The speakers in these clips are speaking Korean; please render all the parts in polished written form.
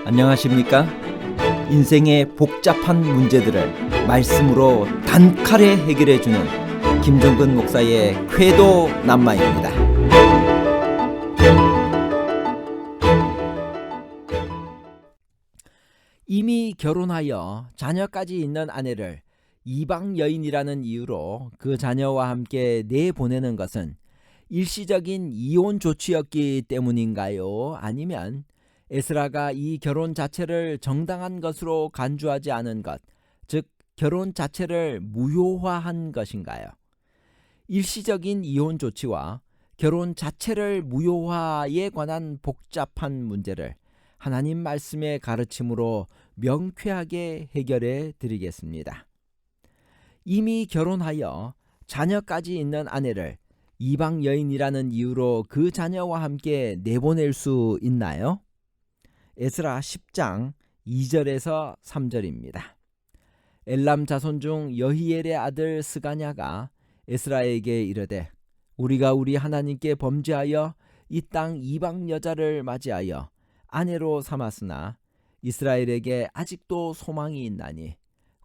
안녕하십니까? 인생의 복잡한 문제들을 말씀으로 단칼에 해결해주는 김종근 목사의 쾌도 남마입니다. 이미 결혼하여 자녀까지 있는 아내를 이방 여인이라는 이유로 그 자녀와 함께 내보내는 것은 일시적인 이혼 조치였기 때문인가요? 아니면 에스라가 이 결혼 자체를 정당한 것으로 간주하지 않은 것, 즉 결혼 자체를 무효화한 것인가요? 일시적인 이혼 조치와 결혼 자체를 무효화에 관한 복잡한 문제를 하나님 말씀의 가르침으로 명쾌하게 해결해 드리겠습니다. 이미 결혼하여 자녀까지 있는 아내를 이방 여인이라는 이유로 그 자녀와 함께 내보낼 수 있나요? 에스라 10장 2절에서 3절입니다. 엘람 자손 중 여히엘의 아들 스가냐가 에스라에게 이르되 우리가 우리 하나님께 범죄하여 이 땅 이방 여자를 맞이하여 아내로 삼았으나 이스라엘에게 아직도 소망이 있나니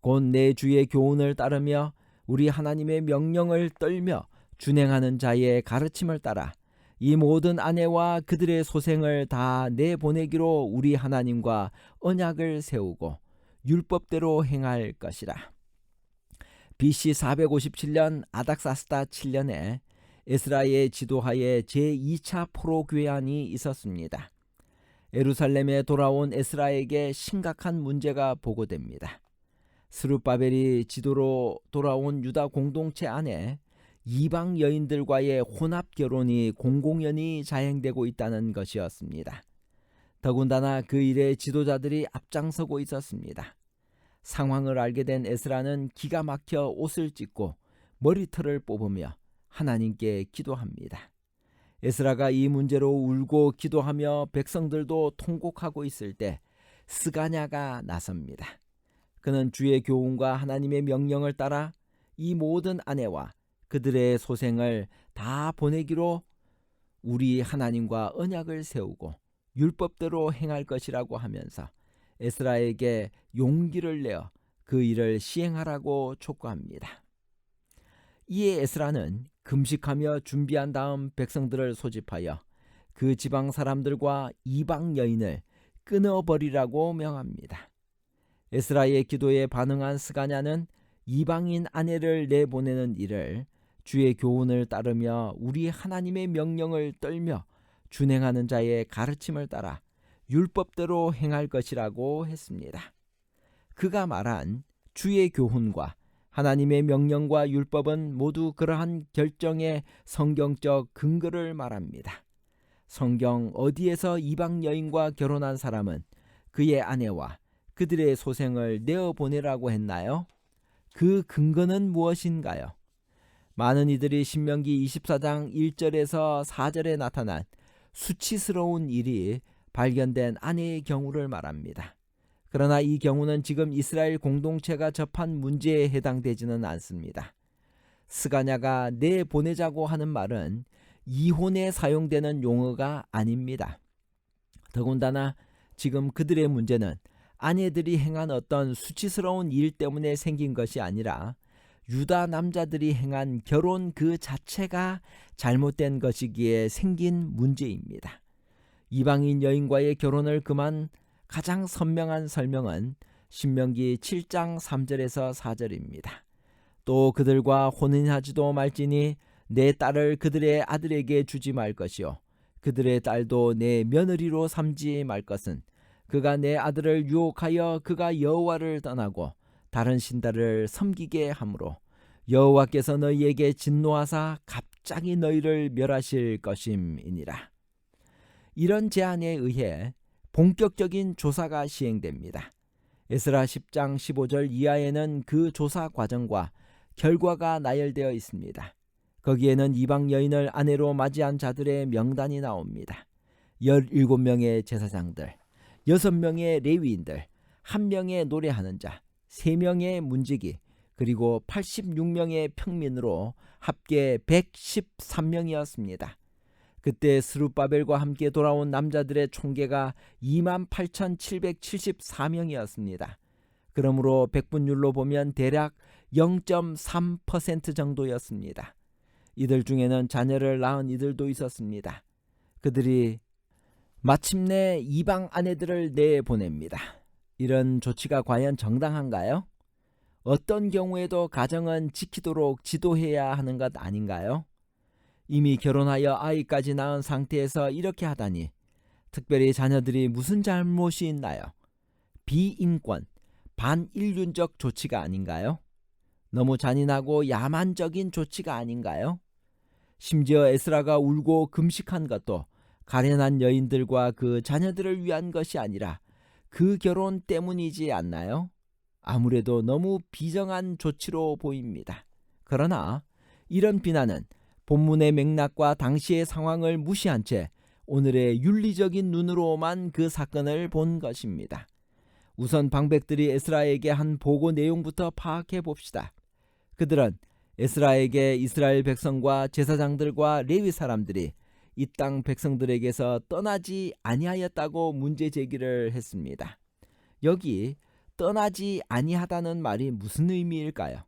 곧 내 주의 교훈을 따르며 우리 하나님의 명령을 떨며 준행하는 자의 가르침을 따라 이 모든 아내와 그들의 소생을 다 내보내기로 우리 하나님과 언약을 세우고 율법대로 행할 것이라. BC 457년 아닥사스다 7년에 에스라의 지도하에 제2차 포로 귀환이 있었습니다. 예루살렘에 돌아온 에스라에게 심각한 문제가 보고됩니다. 스룹바벨이 지도로 돌아온 유다 공동체 안에 이방 여인들과의 혼합 결혼이 공공연히 자행되고 있다는 것이었습니다. 더군다나 그 일에 지도자들이 앞장서고 있었습니다. 상황을 알게 된 에스라는 기가 막혀 옷을 찢고 머리털을 뽑으며 하나님께 기도합니다. 에스라가 이 문제로 울고 기도하며 백성들도 통곡하고 있을 때 스가냐가 나섭니다. 그는 주의 교훈과 하나님의 명령을 따라 이 모든 아내와 그들의 소생을 다 보내기로 우리 하나님과 언약을 세우고 율법대로 행할 것이라고 하면서 에스라에게 용기를 내어 그 일을 시행하라고 촉구합니다. 이에 에스라는 금식하며 준비한 다음 백성들을 소집하여 그 지방 사람들과 이방 여인을 끊어버리라고 명합니다. 에스라의 기도에 반응한 스가냐는 이방인 아내를 내보내는 일을 주의 교훈을 따르며 우리 하나님의 명령을 떨며 준행하는 자의 가르침을 따라 율법대로 행할 것이라고 했습니다. 그가 말한 주의 교훈과 하나님의 명령과 율법은 모두 그러한 결정의 성경적 근거를 말합니다. 성경 어디에서 이방 여인과 결혼한 사람은 그의 아내와 그들의 소생을 내어보내라고 했나요? 그 근거는 무엇인가요? 많은 이들이 신명기 24장 1절에서 4절에 나타난 수치스러운 일이 발견된 아내의 경우를 말합니다. 그러나 이 경우는 지금 이스라엘 공동체가 접한 문제에 해당되지는 않습니다. 스가냐가 내보내자고 하는 말은 이혼에 사용되는 용어가 아닙니다. 더군다나 지금 그들의 문제는 아내들이 행한 어떤 수치스러운 일 때문에 생긴 것이 아니라 유다 남자들이 행한 결혼 그 자체가 잘못된 것이기에 생긴 문제입니다. 이방인 여인과의 결혼을 금한 가장 선명한 설명은 신명기 7장 3절에서 4절입니다. 또 그들과 혼인하지도 말지니 내 딸을 그들의 아들에게 주지 말 것이요 그들의 딸도 내 며느리로 삼지 말 것은 그가 내 아들을 유혹하여 그가 여호와를 떠나고 다른 신들을 섬기게 하므로 여호와께서 너희에게 진노하사 갑자기 너희를 멸하실 것임이니라. 이런 제안에 의해 본격적인 조사가 시행됩니다. 에스라 10장 15절 이하에는 그 조사 과정과 결과가 나열되어 있습니다. 거기에는 이방 여인을 아내로 맞이한 자들의 명단이 나옵니다. 17명의 제사장들, 6명의 레위인들, 1명의 노래하는 자, 3명의 문지기, 그리고 86명의 평민으로 합계 113명이었습니다. 그때 스룹바벨과 함께 돌아온 남자들의 총계가 28,774명이었습니다. 그러므로 백분율로 보면 대략 0.3% 정도였습니다. 이들 중에는 자녀를 낳은 이들도 있었습니다. 그들이 마침내 이방 아내들을 내보냅니다. 이런 조치가 과연 정당한가요? 어떤 경우에도 가정은 지키도록 지도해야 하는 것 아닌가요? 이미 결혼하여 아이까지 낳은 상태에서 이렇게 하다니, 특별히 자녀들이 무슨 잘못이 있나요? 비인권, 반인륜적 조치가 아닌가요? 너무 잔인하고 야만적인 조치가 아닌가요? 심지어 에스라가 울고 금식한 것도 가련한 여인들과 그 자녀들을 위한 것이 아니라 그 결혼 때문이지 않나요? 아무래도 너무 비정한 조치로 보입니다. 그러나 이런 비난은 본문의 맥락과 당시의 상황을 무시한 채 오늘의 윤리적인 눈으로만 그 사건을 본 것입니다. 우선 방백들이 에스라에게 한 보고 내용부터 파악해 봅시다. 그들은 에스라에게 이스라엘 백성과 제사장들과 레위 사람들이 이 땅 백성들에게서 떠나지 아니하였다고 문제 제기를 했습니다. 여기 떠나지 아니하다는 말이 무슨 의미일까요?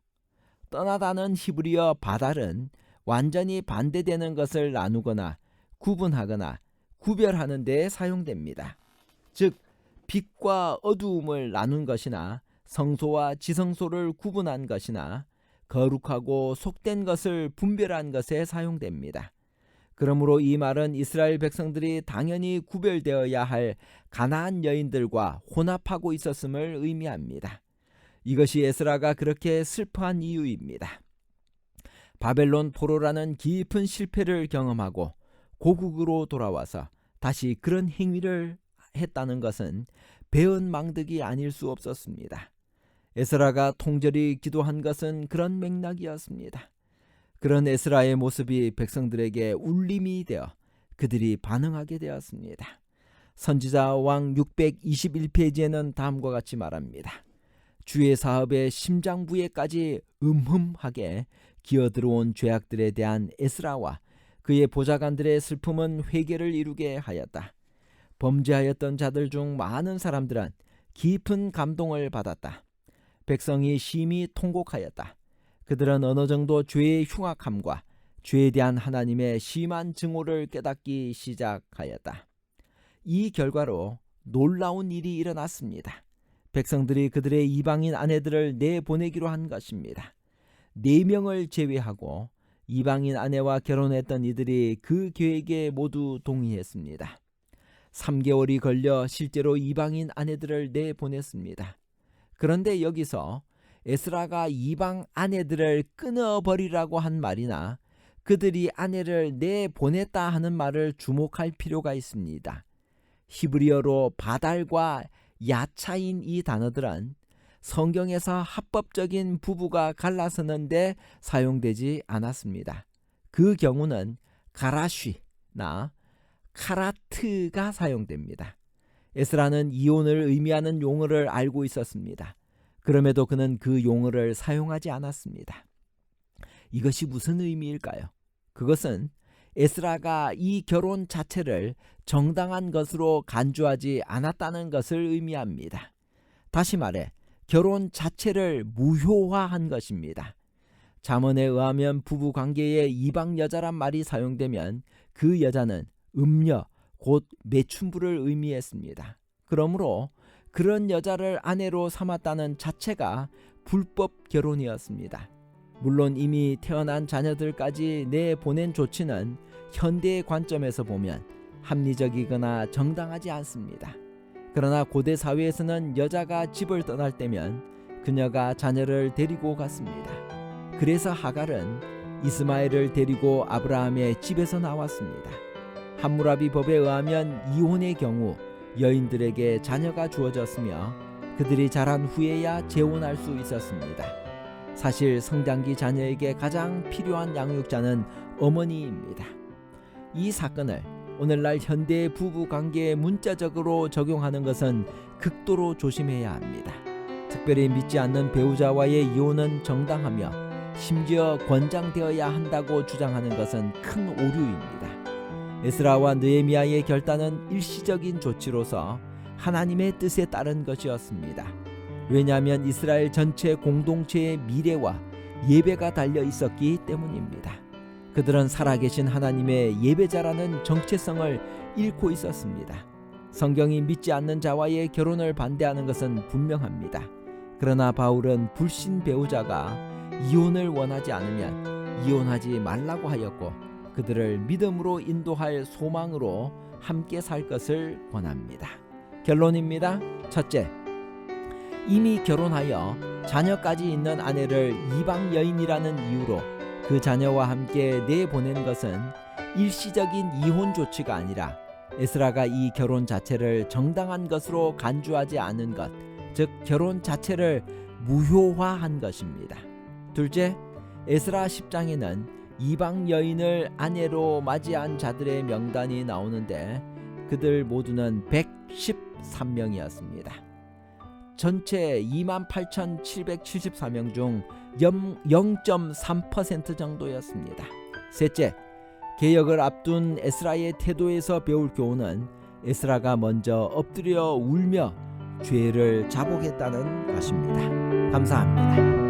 떠나다는 히브리어 바달은 완전히 반대되는 것을 나누거나 구분하거나 구별하는 데 사용됩니다. 즉 빛과 어두움을 나눈 것이나 성소와 지성소를 구분한 것이나 거룩하고 속된 것을 분별한 것에 사용됩니다. 그러므로 이 말은 이스라엘 백성들이 당연히 구별되어야 할 가나안 여인들과 혼합하고 있었음을 의미합니다. 이것이 에스라가 그렇게 슬퍼한 이유입니다. 바벨론 포로라는 깊은 실패를 경험하고 고국으로 돌아와서 다시 그런 행위를 했다는 것은 배은망덕이 아닐 수 없었습니다. 에스라가 통절히 기도한 것은 그런 맥락이었습니다. 그런 에스라의 모습이 백성들에게 울림이 되어 그들이 반응하게 되었습니다. 선지자 왕 621페이지에는 다음과 같이 말합니다. 주의 사업의 심장부에까지 음흠하게 기어들어온 죄악들에 대한 에스라와 그의 보좌관들의 슬픔은 회개를 이루게 하였다. 범죄하였던 자들 중 많은 사람들은 깊은 감동을 받았다. 백성이 심히 통곡하였다. 그들은 어느 정도 죄의 흉악함과 죄에 대한 하나님의 심한 증오를 깨닫기 시작하였다. 이 결과로 놀라운 일이 일어났습니다. 백성들이 그들의 이방인 아내들을 내보내기로 한 것입니다. 4명을 제외하고 이방인 아내와 결혼했던 이들이 그 계획에 모두 동의했습니다. 3개월이 걸려 실제로 이방인 아내들을 내보냈습니다. 그런데 여기서 에스라가 이방 아내들을 끊어버리라고 한 말이나 그들이 아내를 내보냈다 하는 말을 주목할 필요가 있습니다. 히브리어로 바달과 야차인 이 단어들은 성경에서 합법적인 부부가 갈라서는데 사용되지 않았습니다. 그 경우는 가라쉬나 카라트가 사용됩니다. 에스라는 이혼을 의미하는 용어를 알고 있었습니다. 그럼에도 그는 그 용어를 사용하지 않았습니다. 이것이 무슨 의미일까요? 그것은 에스라가 이 결혼 자체를 정당한 것으로 간주하지 않았다는 것을 의미합니다. 다시 말해 결혼 자체를 무효화한 것입니다. 잠언에 의하면 부부 관계에 이방 여자란 말이 사용되면 그 여자는 음녀 곧 매춘부를 의미했습니다. 그러므로 그런 여자를 아내로 삼았다는 자체가 불법 결혼이었습니다. 물론 이미 태어난 자녀들까지 내보낸 조치는 현대의 관점에서 보면 합리적이거나 정당하지 않습니다. 그러나 고대 사회에서는 여자가 집을 떠날 때면 그녀가 자녀를 데리고 갔습니다. 그래서 하갈은 이스마엘을 데리고 아브라함의 집에서 나왔습니다. 함무라비 법에 의하면 이혼의 경우 여인들에게 자녀가 주어졌으며 그들이 자란 후에야 재혼할 수 있었습니다. 사실 성장기 자녀에게 가장 필요한 양육자는 어머니입니다. 이 사건을 오늘날 현대 부부 관계에 문자적으로 적용하는 것은 극도로 조심해야 합니다. 특별히 믿지 않는 배우자와의 이혼은 정당하며 심지어 권장되어야 한다고 주장하는 것은 큰 오류입니다. 에스라와 느헤미야의 결단은 일시적인 조치로서 하나님의 뜻에 따른 것이었습니다. 왜냐하면 이스라엘 전체 공동체의 미래와 예배가 달려 있었기 때문입니다. 그들은 살아계신 하나님의 예배자라는 정체성을 잃고 있었습니다. 성경이 믿지 않는 자와의 결혼을 반대하는 것은 분명합니다. 그러나 바울은 불신 배우자가 이혼을 원하지 않으면 이혼하지 말라고 하였고, 그들을 믿음으로 인도할 소망으로 함께 살 것을 권합니다. 결론입니다. 첫째, 이미 결혼하여 자녀까지 있는 아내를 이방 여인이라는 이유로 그 자녀와 함께 내보낸 것은 일시적인 이혼 조치가 아니라 에스라가 이 결혼 자체를 정당한 것으로 간주하지 않은 것, 즉 결혼 자체를 무효화한 것입니다. 둘째, 에스라 10장에는 이방 여인을 아내로 맞이한 자들의 명단이 나오는데 그들 모두는 113명이었습니다. 전체 28,774명 중 0.3% 정도였습니다. 셋째, 개혁을 앞둔 에스라의 태도에서 배울 교훈은 에스라가 먼저 엎드려 울며 죄를 자복했다는 것입니다. 감사합니다.